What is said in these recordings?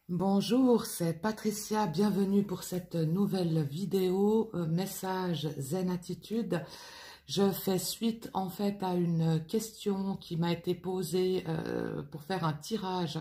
Bonjour, c'est Patricia, bienvenue pour cette nouvelle vidéo, message Zen Attitude. Je fais suite en fait à une question qui m'a été posée pour faire un tirage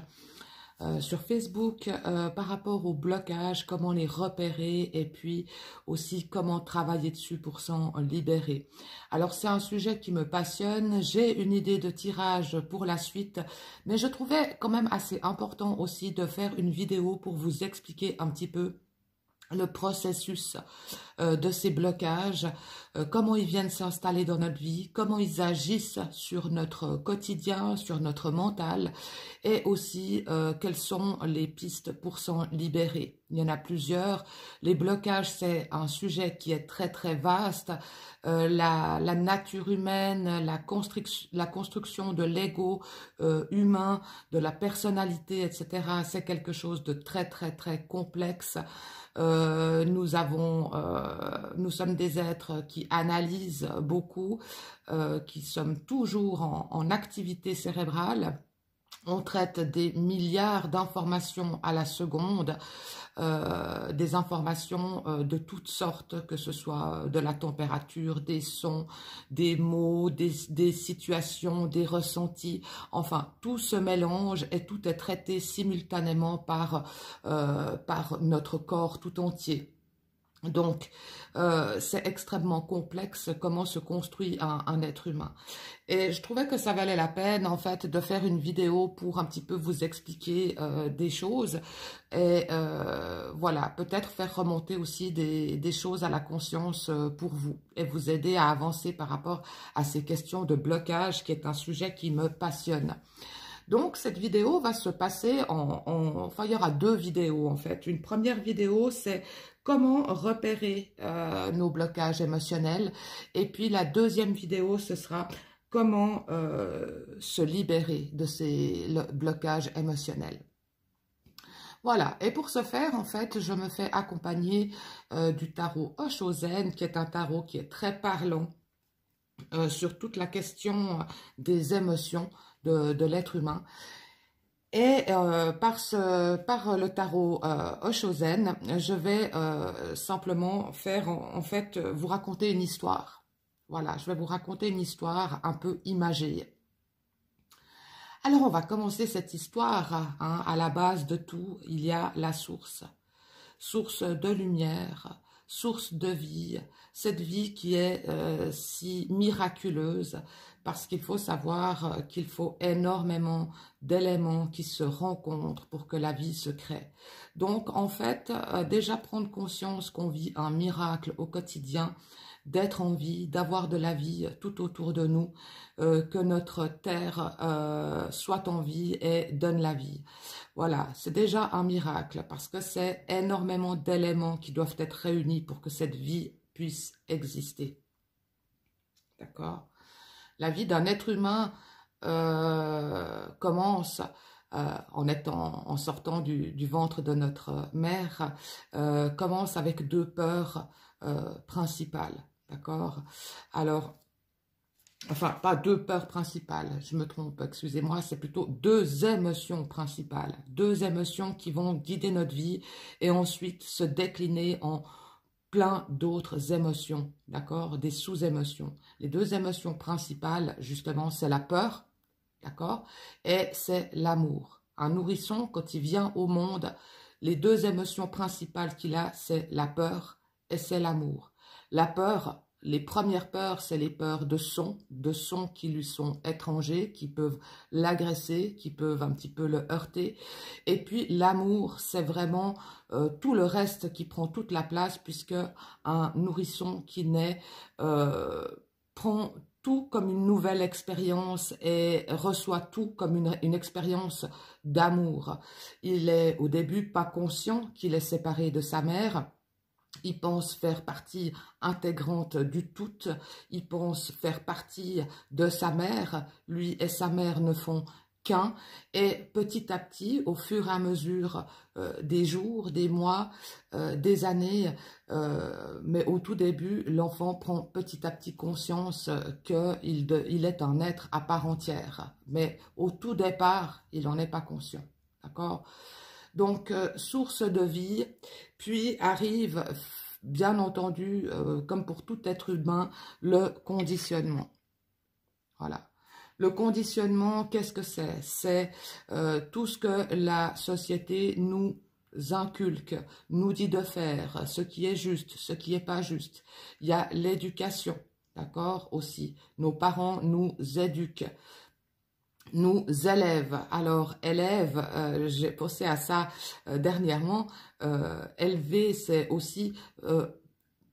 sur Facebook par rapport au blocage, comment les repérer et puis aussi comment travailler dessus pour s'en libérer. Alors c'est un sujet qui me passionne, j'ai une idée de tirage pour la suite, mais je trouvais quand même assez important aussi de faire une vidéo pour vous expliquer un petit peu le processus de ces blocages, comment ils viennent s'installer dans notre vie, comment ils agissent sur notre quotidien, sur notre mental, et aussi quelles sont les pistes pour s'en libérer. Il y en a plusieurs. Les blocages, c'est un sujet qui est très très vaste. La nature humaine, la construction de l'ego humain, de la personnalité, etc., c'est quelque chose de très très très complexe. Nous sommes des êtres qui analysent beaucoup, qui sommes toujours en activité cérébrale. On traite des milliards d'informations à la seconde, des informations de toutes sortes, que ce soit de la température, des sons, des mots, des situations, des ressentis. Enfin, tout se mélange et tout est traité simultanément par notre corps tout entier. Donc, c'est extrêmement complexe comment se construit un être humain. Et je trouvais que ça valait la peine, en fait, de faire une vidéo pour un petit peu vous expliquer des choses. Et voilà, peut-être faire remonter aussi des choses à la conscience pour vous et vous aider à avancer par rapport à ces questions de blocage, qui est un sujet qui me passionne. Donc, cette vidéo va se passer enfin, il y aura deux vidéos, en fait. Une première vidéo, c'est comment repérer nos blocages émotionnels. Et puis, la deuxième vidéo, ce sera comment se libérer de ces blocages émotionnels. Voilà, et pour ce faire, en fait, je me fais accompagner du tarot Osho Zen, qui est un tarot qui est très parlant sur toute la question des émotions de l'être humain. Et par le tarot Osho Zen, je vais simplement faire, en fait, vous raconter une histoire. Voilà, je vais vous raconter une histoire un peu imagée. Alors, on va commencer cette histoire, hein. À la base de tout, il y a la source. Source de lumière, source de vie, cette vie qui est si miraculeuse, parce qu'il faut savoir qu'il faut énormément d'éléments qui se rencontrent pour que la vie se crée. Donc, en fait, déjà prendre conscience qu'on vit un miracle au quotidien, d'être en vie, d'avoir de la vie tout autour de nous, que notre terre soit en vie et donne la vie. Voilà, c'est déjà un miracle parce que c'est énormément d'éléments qui doivent être réunis pour que cette vie puisse exister. D'accord? La vie d'un être humain commence en sortant du ventre de notre mère, commence avec deux peurs principales. D'accord? Alors, enfin, pas deux peurs principales, je me trompe, excusez-moi, c'est plutôt deux émotions principales. Deux émotions qui vont guider notre vie et ensuite se décliner en plein d'autres émotions, d'accord? Des sous-émotions. Les deux émotions principales, justement, c'est la peur, d'accord? Et c'est l'amour. Un nourrisson, quand il vient au monde, les deux émotions principales qu'il a, c'est la peur et c'est l'amour. La peur, les premières peurs, c'est les peurs de sons qui lui sont étrangers, qui peuvent l'agresser, qui peuvent un petit peu le heurter. Et puis l'amour, c'est vraiment tout le reste qui prend toute la place, puisque un nourrisson qui naît prend tout comme une nouvelle expérience et reçoit tout comme une expérience d'amour. Il est au début pas conscient qu'il est séparé de sa mère. Il pense faire partie intégrante du tout, il pense faire partie de sa mère, lui et sa mère ne font qu'un, et petit à petit, au fur et à mesure des jours, des mois, des années, mais au tout début, l'enfant prend petit à petit conscience qu'il est un être à part entière, mais au tout départ, il n'en est pas conscient, d'accord ? Donc, source de vie, puis arrive, bien entendu, comme pour tout être humain, le conditionnement. Voilà. Le conditionnement, qu'est-ce que c'est? C'est tout ce que la société nous inculque, nous dit de faire, ce qui est juste, ce qui n'est pas juste. Il y a l'éducation, d'accord, aussi. Nos parents nous éduquent, nous élèvent. Alors, élève, j'ai pensé à ça dernièrement, élever, c'est aussi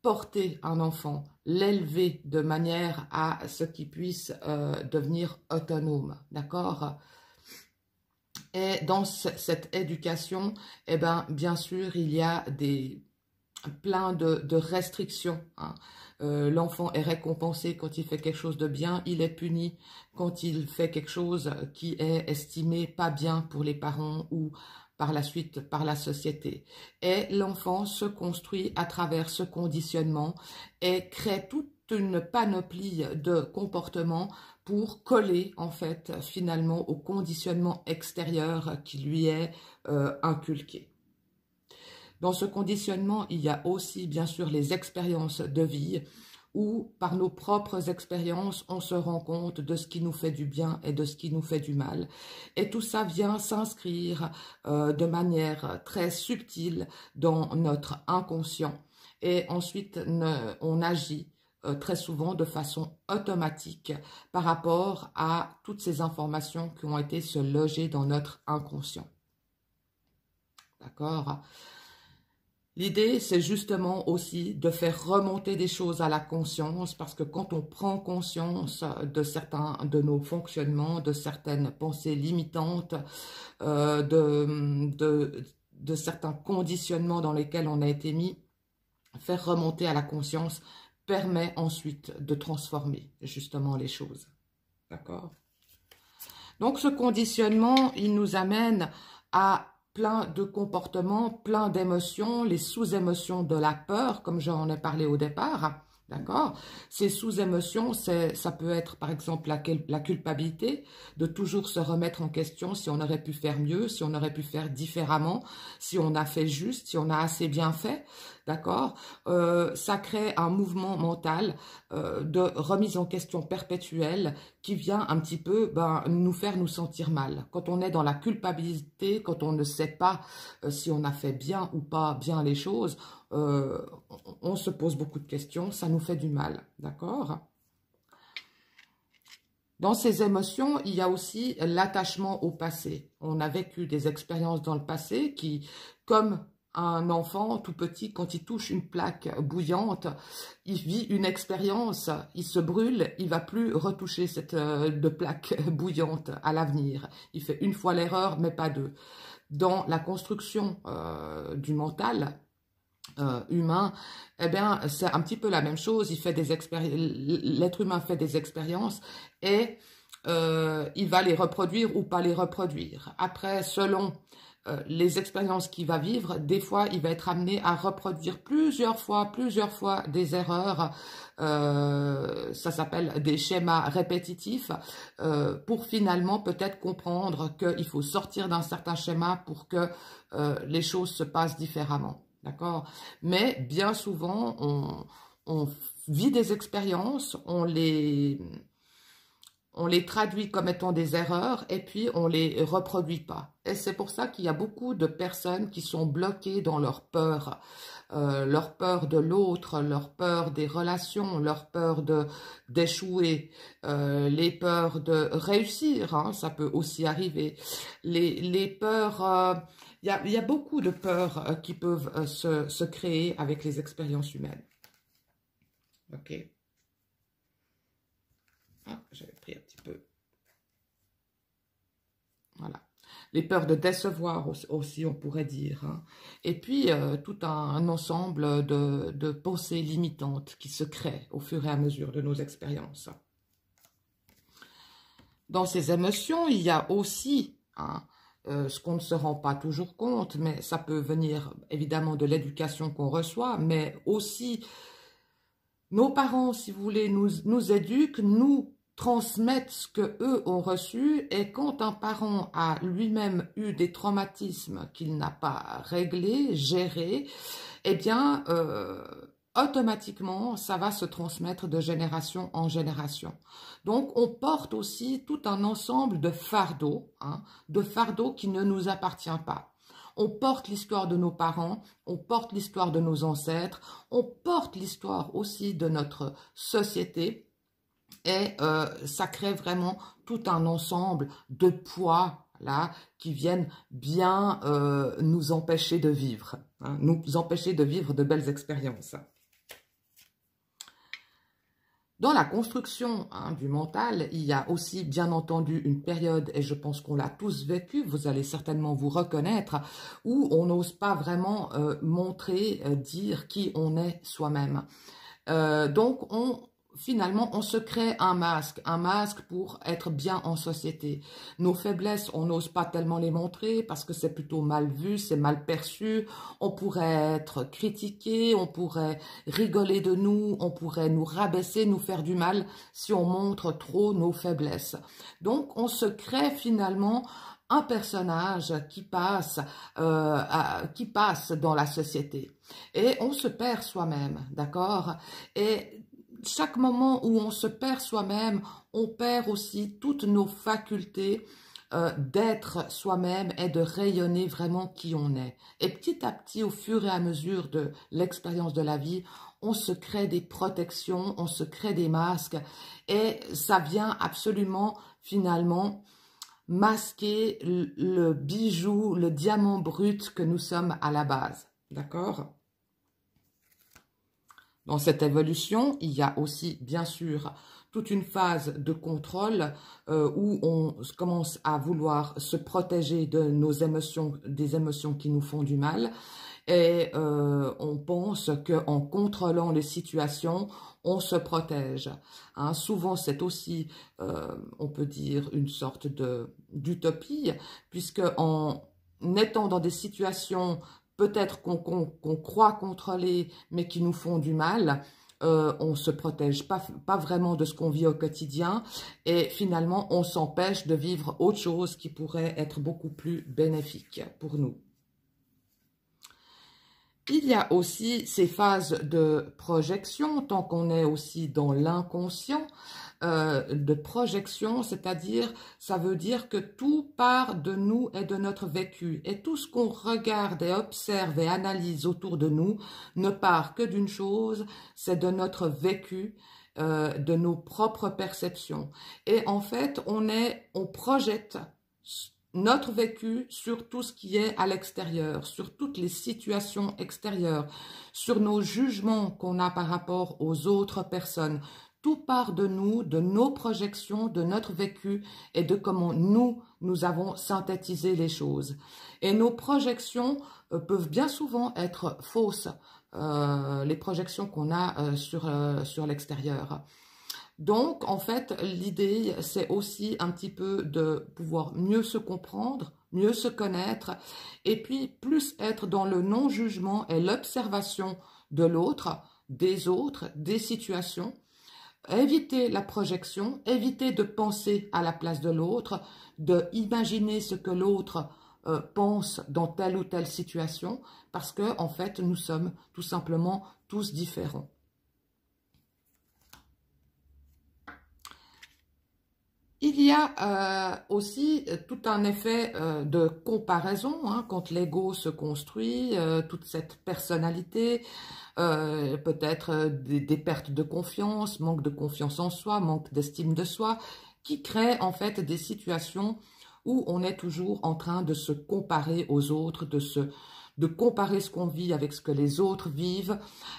porter un enfant, l'élever de manière à ce qu'il puisse devenir autonome, d'accord? Et dans cette éducation, eh ben, bien sûr, il y a plein de restrictions, hein. L'enfant est récompensé quand il fait quelque chose de bien, il est puni quand il fait quelque chose qui est estimé pas bien pour les parents ou par la suite par la société. Et l'enfant se construit à travers ce conditionnement et crée toute une panoplie de comportements pour coller en fait finalement au conditionnement extérieur qui lui est inculqué. Dans ce conditionnement, il y a aussi bien sûr les expériences de vie où par nos propres expériences, on se rend compte de ce qui nous fait du bien et de ce qui nous fait du mal. Et tout ça vient s'inscrire de manière très subtile dans notre inconscient. Et ensuite, on agit très souvent de façon automatique par rapport à toutes ces informations qui ont été se loger dans notre inconscient. D'accord ? L'idée, c'est justement aussi de faire remonter des choses à la conscience, parce que quand on prend conscience de certains de nos fonctionnements, de certaines pensées limitantes, de certains conditionnements dans lesquels on a été mis, faire remonter à la conscience permet ensuite de transformer justement les choses. D'accord ? Donc ce conditionnement, il nous amène à plein de comportements, plein d'émotions, les sous-émotions de la peur, comme j'en ai parlé au départ, d'accord? Ces sous-émotions, ça peut être par exemple la culpabilité, de toujours se remettre en question si on aurait pu faire mieux, si on aurait pu faire différemment, si on a fait juste, si on a assez bien fait, d'accord? Ça crée un mouvement mental de remise en question perpétuelle qui vient un petit peu nous faire nous sentir mal. Quand on est dans la culpabilité, quand on ne sait pas si on a fait bien ou pas bien les choses, on se pose beaucoup de questions, ça nous fait du mal, d'accord? Dans ces émotions, il y a aussi l'attachement au passé. On a vécu des expériences dans le passé qui, comme un enfant tout petit, quand il touche une plaque bouillante, il vit une expérience, il se brûle, il va plus retoucher cette de plaque bouillante à l'avenir. Il fait une fois l'erreur, mais pas deux. Dans la construction du mental humain, eh bien, c'est un petit peu la même chose. L'être humain fait des expériences et il va les reproduire ou pas les reproduire. Après, selon les expériences qu'il va vivre, des fois, il va être amené à reproduire plusieurs fois des erreurs. Ça s'appelle des schémas répétitifs pour finalement peut-être comprendre qu'il faut sortir d'un certain schéma pour que les choses se passent différemment. D'accord? Mais bien souvent, on vit des expériences, on les traduit comme étant des erreurs et puis on les reproduit pas. Et c'est pour ça qu'il y a beaucoup de personnes qui sont bloquées dans leur peur de l'autre, leur peur des relations, leur peur d'échouer, les peurs de réussir, hein, ça peut aussi arriver, les peurs, il y a beaucoup de peurs qui peuvent se créer avec les expériences humaines. Ok. Ah, j'avais pris un petit peu. Voilà. Les peurs de décevoir aussi, on pourrait dire. Hein. Et puis, tout un ensemble de pensées limitantes qui se créent au fur et à mesure de nos expériences. Dans ces émotions, il y a aussi ce qu'on ne se rend pas toujours compte, mais ça peut venir évidemment de l'éducation qu'on reçoit, mais aussi nos parents, si vous voulez, nous éduquent, nous transmettent ce que eux ont reçu, et quand un parent a lui-même eu des traumatismes qu'il n'a pas réglés, gérés, eh bien, automatiquement, ça va se transmettre de génération en génération. Donc, on porte aussi tout un ensemble de fardeaux, hein, de fardeaux qui ne nous appartiennent pas. On porte l'histoire de nos parents, on porte l'histoire de nos ancêtres, on porte l'histoire aussi de notre société, et ça crée vraiment tout un ensemble de poids là qui viennent bien nous empêcher de vivre, hein, nous empêcher de vivre de belles expériences. Dans la construction, hein, du mental, il y a aussi bien entendu une période, et je pense qu'on l'a tous vécu, vous allez certainement vous reconnaître, où on n'ose pas vraiment montrer, dire qui on est soi-même. Donc, finalement, on se crée un masque pour être bien en société. Nos faiblesses, on n'ose pas tellement les montrer parce que c'est plutôt mal vu, c'est mal perçu. On pourrait être critiqué, on pourrait rigoler de nous, on pourrait nous rabaisser, nous faire du mal si on montre trop nos faiblesses. Donc, on se crée finalement un personnage qui passe dans la société. Et on se perd soi-même, d'accord? Et chaque moment où on se perd soi-même, on perd aussi toutes nos facultés d'être soi-même et de rayonner vraiment qui on est. Et petit à petit, au fur et à mesure de l'expérience de la vie, on se crée des protections, on se crée des masques, et ça vient absolument, finalement, masquer le bijou, le diamant brut que nous sommes à la base. D'accord ? Dans cette évolution, il y a aussi, bien sûr, toute une phase de contrôle où on commence à vouloir se protéger de nos émotions, des émotions qui nous font du mal. Et on pense qu'en contrôlant les situations, on se protège. Hein, souvent, c'est aussi, on peut dire, une sorte d'utopie, puisque en étant dans des situations peut-être qu'on croit contrôler, mais qui nous font du mal, on ne se protège pas vraiment de ce qu'on vit au quotidien, et finalement, on s'empêche de vivre autre chose qui pourrait être beaucoup plus bénéfique pour nous. Il y a aussi ces phases de projection, tant qu'on est aussi dans l'inconscient, de projection, c'est-à-dire, ça veut dire que tout part de nous et de notre vécu. Et tout ce qu'on regarde et observe et analyse autour de nous ne part que d'une chose, c'est de notre vécu, de nos propres perceptions. Et en fait, on projette notre vécu sur tout ce qui est à l'extérieur, sur toutes les situations extérieures, sur nos jugements qu'on a par rapport aux autres personnes. Tout part de nous, de nos projections, de notre vécu et de comment nous avons synthétisé les choses. Et nos projections peuvent bien souvent être fausses, les projections qu'on a sur l'extérieur. Donc, en fait, l'idée, c'est aussi un petit peu de pouvoir mieux se comprendre, mieux se connaître, et puis plus être dans le non-jugement et l'observation de l'autre, des situations. Éviter la projection, éviter de penser à la place de l'autre, de imaginer ce que l'autre pense dans telle ou telle situation, parce que en fait, nous sommes tout simplement tous différents. Il y a aussi tout un effet de comparaison, hein, quand l'ego se construit, toute cette personnalité, peut-être des pertes de confiance, manque de confiance en soi, manque d'estime de soi, qui créent en fait des situations où on est toujours en train de se comparer aux autres, de comparer ce qu'on vit avec ce que les autres vivent,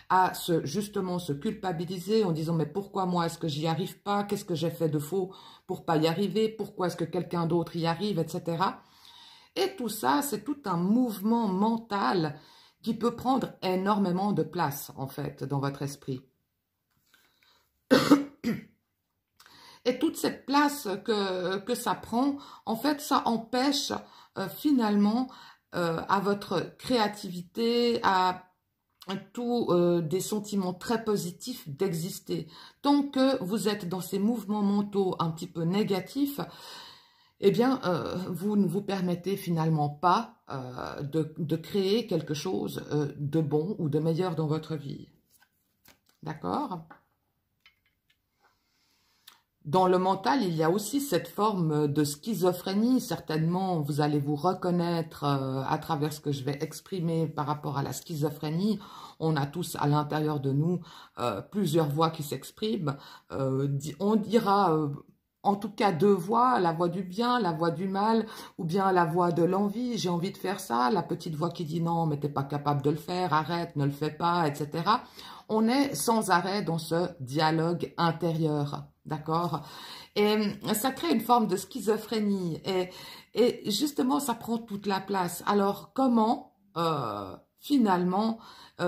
à justement se culpabiliser en disant « mais pourquoi moi est-ce que j'y arrive pas? Qu'est-ce que j'ai fait de faux pour pas y arriver? Pourquoi est-ce que quelqu'un d'autre y arrive? » etc. Et tout ça, c'est tout un mouvement mental qui peut prendre énormément de place, en fait, dans votre esprit. Et toute cette place que ça prend, en fait, ça empêche finalement à votre créativité, à tous des sentiments très positifs d'exister. Tant que vous êtes dans ces mouvements mentaux un petit peu négatifs, eh bien, vous ne vous permettez finalement pas de créer quelque chose de bon ou de meilleur dans votre vie. D'accord ? Dans le mental, il y a aussi cette forme de schizophrénie. Certainement, vous allez vous reconnaître à travers ce que je vais exprimer par rapport à la schizophrénie. On a tous à l'intérieur de nous plusieurs voix qui s'expriment. On dira en tout cas deux voix, la voix du bien, la voix du mal, ou bien la voix de l'envie, j'ai envie de faire ça, la petite voix qui dit non, mais t'es pas capable de le faire, arrête, ne le fais pas, etc. On est sans arrêt dans ce dialogue intérieur. D'accord? Et ça crée une forme de schizophrénie. Et justement, ça prend toute la place. Alors, comment, finalement,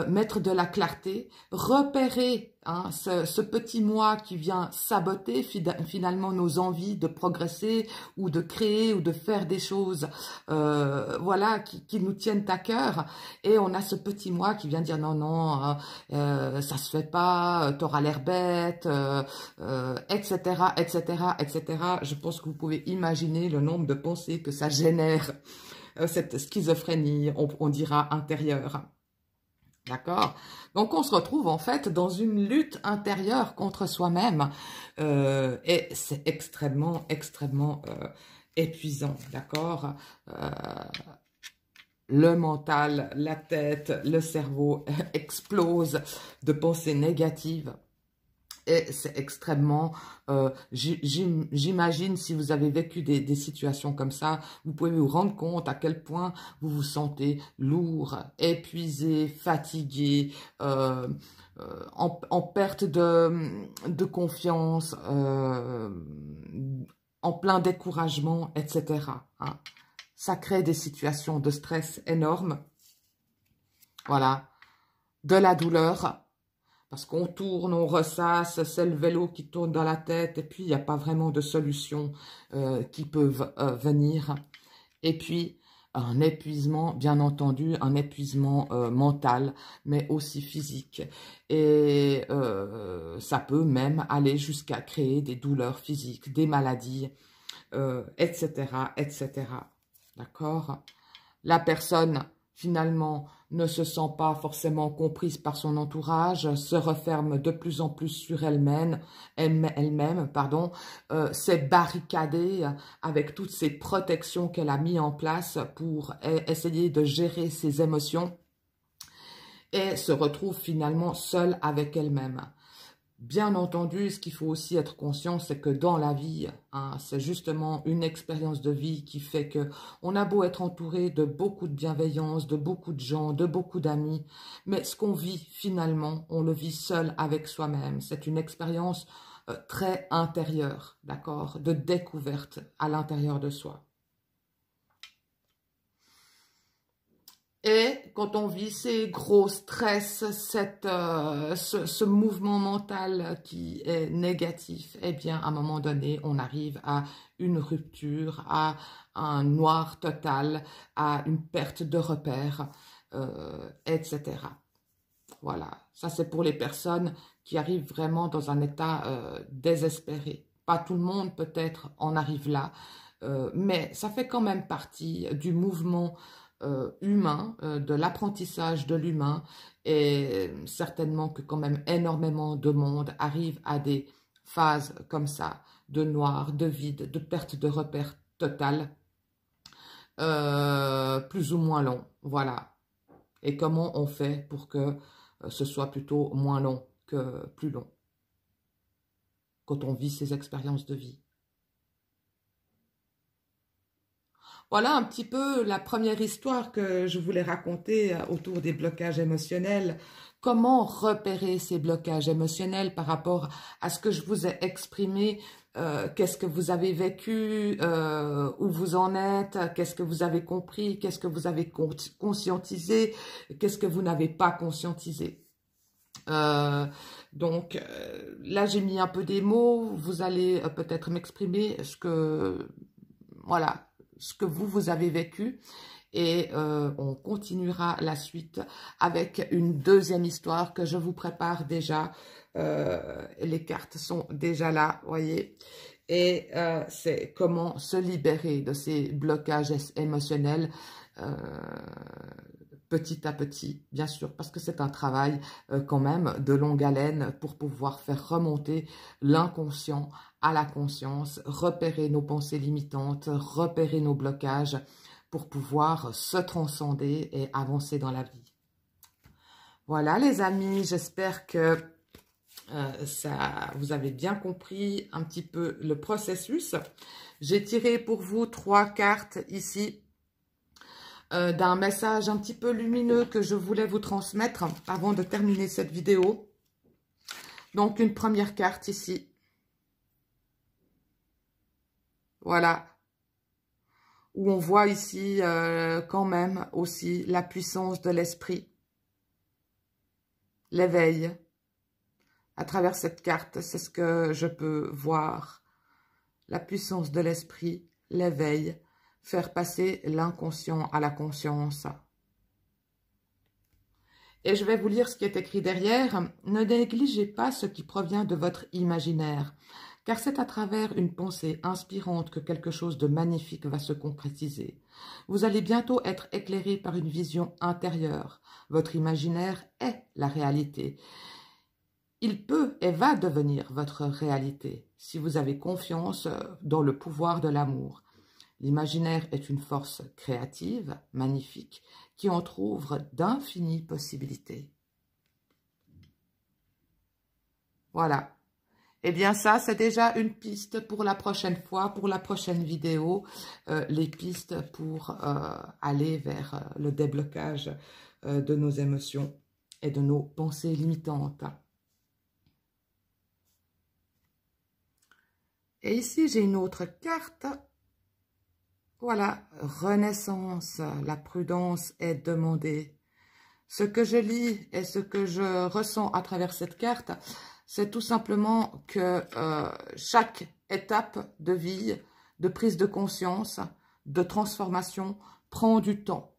mettre de la clarté, repérer ce petit moi qui vient saboter finalement nos envies de progresser ou de créer ou de faire des choses voilà, qui nous tiennent à cœur. Et on a ce petit moi qui vient dire non, non, ça se fait pas, t'auras l'air bête, etc., etc., etc. Je pense que vous pouvez imaginer le nombre de pensées que ça génère, cette schizophrénie, on dira intérieure. D'accord? Donc, on se retrouve en fait dans une lutte intérieure contre soi-même et c'est extrêmement, extrêmement épuisant. D'accord? Le mental, la tête, le cerveau explosent de pensées négatives. Et c'est extrêmement, j'imagine si vous avez vécu des situations comme ça, vous pouvez vous rendre compte à quel point vous vous sentez lourd, épuisé, fatigué, en perte de confiance, en plein découragement, etc. Hein. Ça crée des situations de stress énormes, voilà, de la douleur. Parce qu'on tourne, on ressasse, c'est le vélo qui tourne dans la tête, et puis il n'y a pas vraiment de solutions qui peuvent venir. Et puis, un épuisement, bien entendu, un épuisement mental, mais aussi physique. Et ça peut même aller jusqu'à créer des douleurs physiques, des maladies, etc., etc. D'accord ? La personne, finalement, ne se sent pas forcément comprise par son entourage, se referme de plus en plus sur elle-même, s'est barricadée avec toutes ces protections qu'elle a mises en place pour essayer de gérer ses émotions et se retrouve finalement seule avec elle-même. Bien entendu, ce qu'il faut aussi être conscient, c'est que dans la vie, c'est justement une expérience de vie qui fait que on a beau être entouré de beaucoup de bienveillance, de beaucoup de gens, de beaucoup d'amis, mais ce qu'on vit finalement, on le vit seul avec soi-même. C'est une expérience très intérieure, d'accord, de découverte à l'intérieur de soi. Et quand on vit ces gros stress, ce mouvement mental qui est négatif, eh bien, à un moment donné, on arrive à une rupture, à un noir total, à une perte de repères, etc. Voilà, ça c'est pour les personnes qui arrivent vraiment dans un état désespéré. Pas tout le monde peut-être en arrive là, mais ça fait quand même partie du mouvement humain, de l'apprentissage de l'humain, et certainement que quand même énormément de monde arrive à des phases comme ça, de noir, de vide, de perte de repère totale, plus ou moins long, voilà. Et comment on fait pour que ce soit plutôt moins long que plus long, quand on vit ces expériences de vie. Voilà un petit peu la première histoire que je voulais raconter autour des blocages émotionnels. Comment repérer ces blocages émotionnels par rapport à ce que je vous ai exprimé, qu'est-ce que vous avez vécu, où vous en êtes, qu'est-ce que vous avez compris, qu'est-ce que vous avez conscientisé, qu'est-ce que vous n'avez pas conscientisé. Donc là j'ai mis un peu des mots, vous allez peut-être m'exprimer ce que, voilà, ce que vous avez vécu. Et on continuera la suite avec une deuxième histoire que je vous prépare déjà. Les cartes sont déjà là, voyez. Et c'est comment se libérer de ces blocages émotionnels petit à petit, bien sûr, parce que c'est un travail quand même de longue haleine pour pouvoir faire remonter l'inconscient à la conscience, repérer nos pensées limitantes, repérer nos blocages pour pouvoir se transcender et avancer dans la vie. Voilà les amis, j'espère que vous avez bien compris un petit peu le processus. J'ai tiré pour vous 3 cartes ici d'un message un petit peu lumineux que je voulais vous transmettre avant de terminer cette vidéo. Donc une première carte ici. Voilà. Où on voit ici quand même aussi la puissance de l'esprit. L'éveil. À travers cette carte, c'est ce que je peux voir. La puissance de l'esprit, l'éveil, faire passer l'inconscient à la conscience. Et je vais vous lire ce qui est écrit derrière. Ne négligez pas ce qui provient de votre imaginaire, car c'est à travers une pensée inspirante que quelque chose de magnifique va se concrétiser. Vous allez bientôt être éclairé par une vision intérieure. Votre imaginaire est la réalité. Il peut et va devenir votre réalité si vous avez confiance dans le pouvoir de l'amour. L'imaginaire est une force créative, magnifique, qui entrouvre d'infinies possibilités. Voilà. Eh bien ça, c'est déjà une piste pour la prochaine fois, pour la prochaine vidéo, les pistes pour aller vers le déblocage de nos émotions et de nos pensées limitantes. Et ici, j'ai une autre carte. Voilà, renaissance, la prudence est demandée. Ce que je lis et ce que je ressens à travers cette carte, c'est tout simplement que chaque étape de vie, de prise de conscience, de transformation, prend du temps.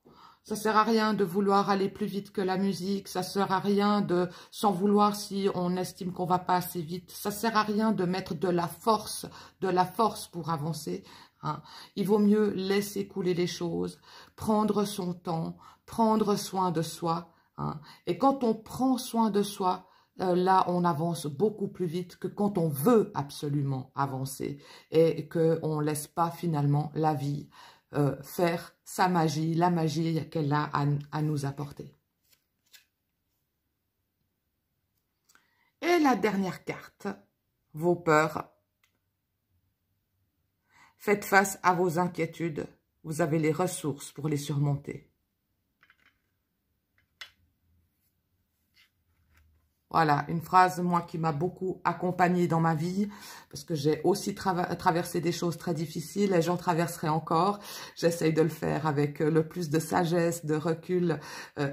Ça ne sert à rien de vouloir aller plus vite que la musique, ça ne sert à rien de s'en vouloir si on estime qu'on ne va pas assez vite. Ça ne sert à rien de mettre de la force pour avancer. Hein. Il vaut mieux laisser couler les choses, prendre son temps, prendre soin de soi. Hein. Et quand on prend soin de soi, là, on avance beaucoup plus vite que quand on veut absolument avancer et qu'on ne laisse pas finalement la vie faire sa magie, la magie qu'elle a à nous apporter. Et la dernière carte, vos peurs. Faites face à vos inquiétudes, vous avez les ressources pour les surmonter. Voilà, une phrase, moi, qui m'a beaucoup accompagnée dans ma vie, parce que j'ai aussi traversé des choses très difficiles et j'en traverserai encore. J'essaye de le faire avec le plus de sagesse, de recul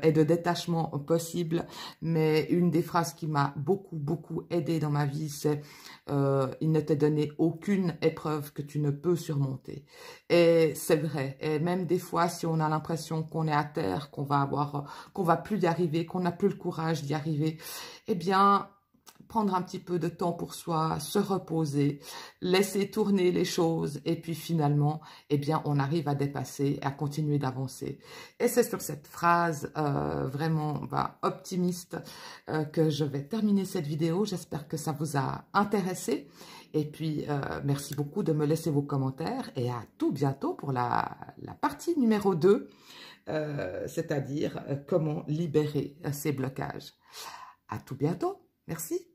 et de détachement possible. Mais une des phrases qui m'a beaucoup aidée dans ma vie, c'est « Il ne t'est donné aucune épreuve que tu ne peux surmonter ». Et c'est vrai. Et même des fois, si on a l'impression qu'on est à terre, qu'on va plus y arriver, qu'on n'a plus le courage d'y arriver, eh bien, prendre un petit peu de temps pour soi, se reposer, laisser tourner les choses et puis finalement, eh bien, on arrive à dépasser, à continuer d'avancer. Et c'est sur cette phrase vraiment optimiste que je vais terminer cette vidéo. J'espère que ça vous a intéressé. Et puis, merci beaucoup de me laisser vos commentaires et à tout bientôt pour la partie numéro 2, c'est-à-dire comment libérer ces blocages. À tout bientôt. Merci.